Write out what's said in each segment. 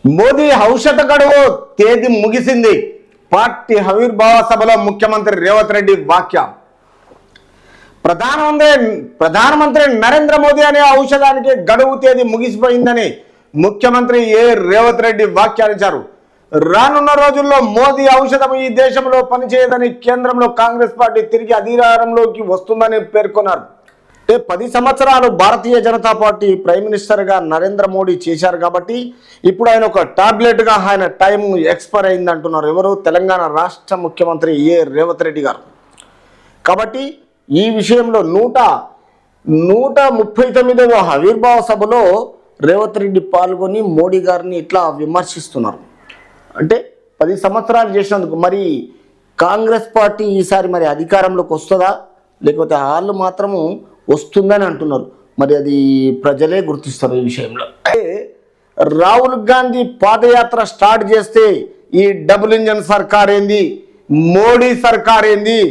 మోదీ ఔషధ గడువు తేదీ ముగిసింది. పార్టీ ఆవిర్భావ సభలో ముఖ్యమంత్రి రేవంత్ రెడ్డి వ్యాఖ్య. ప్రధానమంత్రి నరేంద్ర మోదీ అనే ఔషధానికి గడువు తేదీ ముగిసిపోయిందని ముఖ్యమంత్రి రేవంత్ రెడ్డి వ్యాఖ్యానించారు. రానున్న రోజుల్లో మోదీ ఔషధం ఈ దేశంలో పనిచేయదని, కేంద్రంలో కాంగ్రెస్ పార్టీ తిరిగి అధికారంలోకి వస్తుందని పేర్కొన్నారు. 10 సంవత్సరాలు భారతీయ జనతా పార్టీ ప్రైమ్ మినిస్టర్గా నరేంద్ర మోడీ చేశారు కాబట్టి ఇప్పుడు ఆయన ఒక టాబ్లెట్గా ఆయన టైం ఎక్స్పైర్ అయింది అంటున్నారు. ఎవరు? తెలంగాణ రాష్ట్ర ముఖ్యమంత్రి రేవంత్ రెడ్డి గారు. కాబట్టి ఈ విషయంలో 139వ ఆవిర్భావ సభలో రేవంత్ రెడ్డి పాల్గొని మోడీ గారిని ఇట్లా విమర్శిస్తున్నారు. అంటే 10 సంవత్సరాలు చేసినందుకు మరి కాంగ్రెస్ పార్టీ ఈసారి మరి అధికారంలోకి వస్తుందా, లేకపోతే వాళ్ళు మాత్రము వస్తుందని అంటున్నారు. మరి అది ప్రజలే గుర్తిస్తారు ఈ విషయంలో. రాహుల్ గాంధీ పాదయాత్ర స్టార్ట్ చేస్తే ఈ డబుల్ ఇంజన్ సర్కార్ ఏంది, మోడీ సర్కార్ ఏంది,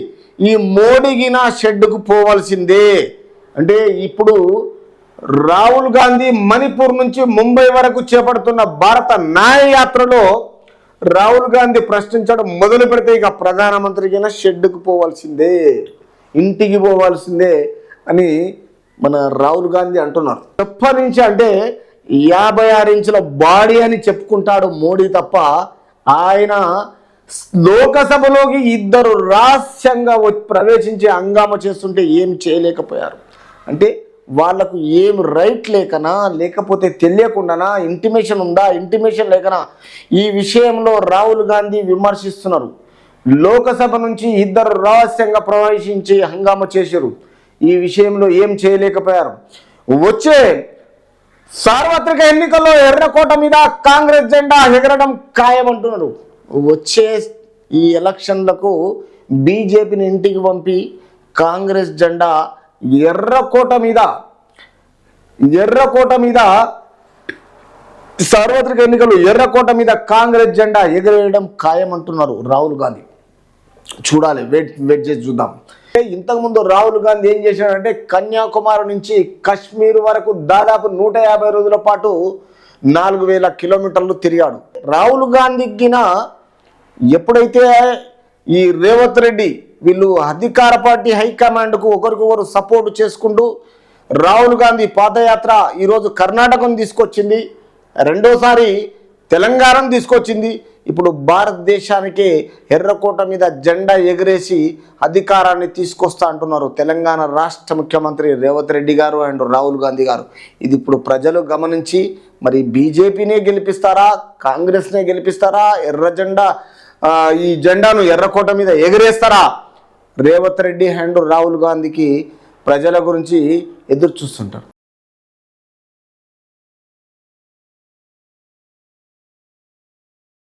ఈ మోడీకి నా షెడ్డుకు పోవాల్సిందే. అంటే ఇప్పుడు రాహుల్ గాంధీ మణిపూర్ నుంచి ముంబై వరకు చేపడుతున్న భారత న్యాయ యాత్రలో రాహుల్ గాంధీ ప్రశ్నించడం మొదలు పెడితే ఇక ప్రధానమంత్రికి షెడ్డుకు పోవాల్సిందే, ఇంటికి పోవాల్సిందే అని మన రాహుల్ గాంధీ అంటున్నారు. ఎప్పటి నుంచి అంటే 56 ఇంచుల బాడీ అని చెప్పుకుంటాడు మోడీ తప్ప, ఆయన లోకసభలోకి ఇద్దరు రహస్యంగా ప్రవేశించి హంగామా చేస్తుంటే ఏం చేయలేకపోయారు. అంటే వాళ్లకు ఏం రైట్ లేకనా, లేకపోతే తెలియకుండానా, ఇంటిమేషన్ ఉందా, ఇంటిమేషన్ లేకనా, ఈ విషయంలో రాహుల్ గాంధీ విమర్శిస్తున్నారు. లోకసభ నుంచి ఇద్దరు రహస్యంగా ప్రవేశించి హంగామా చేశారు. ఈ విషయంలో ఏం చేయలేకపోయారు. వచ్చే సార్వత్రిక ఎన్నికల్లో ఎర్రకోట మీద కాంగ్రెస్ జెండా ఎగరడం ఖాయమంటున్నారు. వచ్చే ఈ ఎలక్షన్లకు బీజేపీని ఇంటికి పంపి కాంగ్రెస్ జెండా ఎర్రకోట మీద సార్వత్రిక ఎన్నికలు ఎర్రకోట మీద కాంగ్రెస్ జెండా ఎగరేయడం ఖాయమంటున్నారు రాహుల్ గాంధీ. చూడాలి, వెయిట్ చేసి చూద్దాం. ఇంతకుముందు రాహుల్ గాంధీ ఏం చేశాడంటే కన్యాకుమారి నుంచి కశ్మీర్ వరకు దాదాపు 150 రోజుల పాటు 4000 కిలోమీటర్లు తిరిగాడు. రాహుల్ గాంధీకి ఎప్పుడైతే ఈ రేవంత్ రెడ్డి వీళ్ళు అధికార పార్టీ హైకమాండ్కు ఒకరికొకరు సపోర్ట్ చేసుకుంటూ రాహుల్ గాంధీ పాదయాత్ర ఈరోజు కర్ణాటకను తీసుకొచ్చింది, రెండోసారి తెలంగాణను తీసుకొచ్చింది. ఇప్పుడు భారతదేశానికి ఎర్రకోట మీద జెండా ఎగరేసి అధికారాన్ని తీసుకొస్తా అంటున్నారు తెలంగాణ రాష్ట్ర ముఖ్యమంత్రి రేవంత్ రెడ్డి గారు అండ్ రాహుల్ గాంధీ గారు. ఇది ఇప్పుడు ప్రజలు గమనించి మరి బీజేపీనే గెలిపిస్తారా, కాంగ్రెస్నే గెలిపిస్తారా, ఈ జెండాను ఎర్రకోట మీద ఎగరేస్తారా? రేవంత్ రెడ్డి అండ్ రాహుల్ గాంధీకి ప్రజల గురించి ఎదురు చూస్తుంటారు.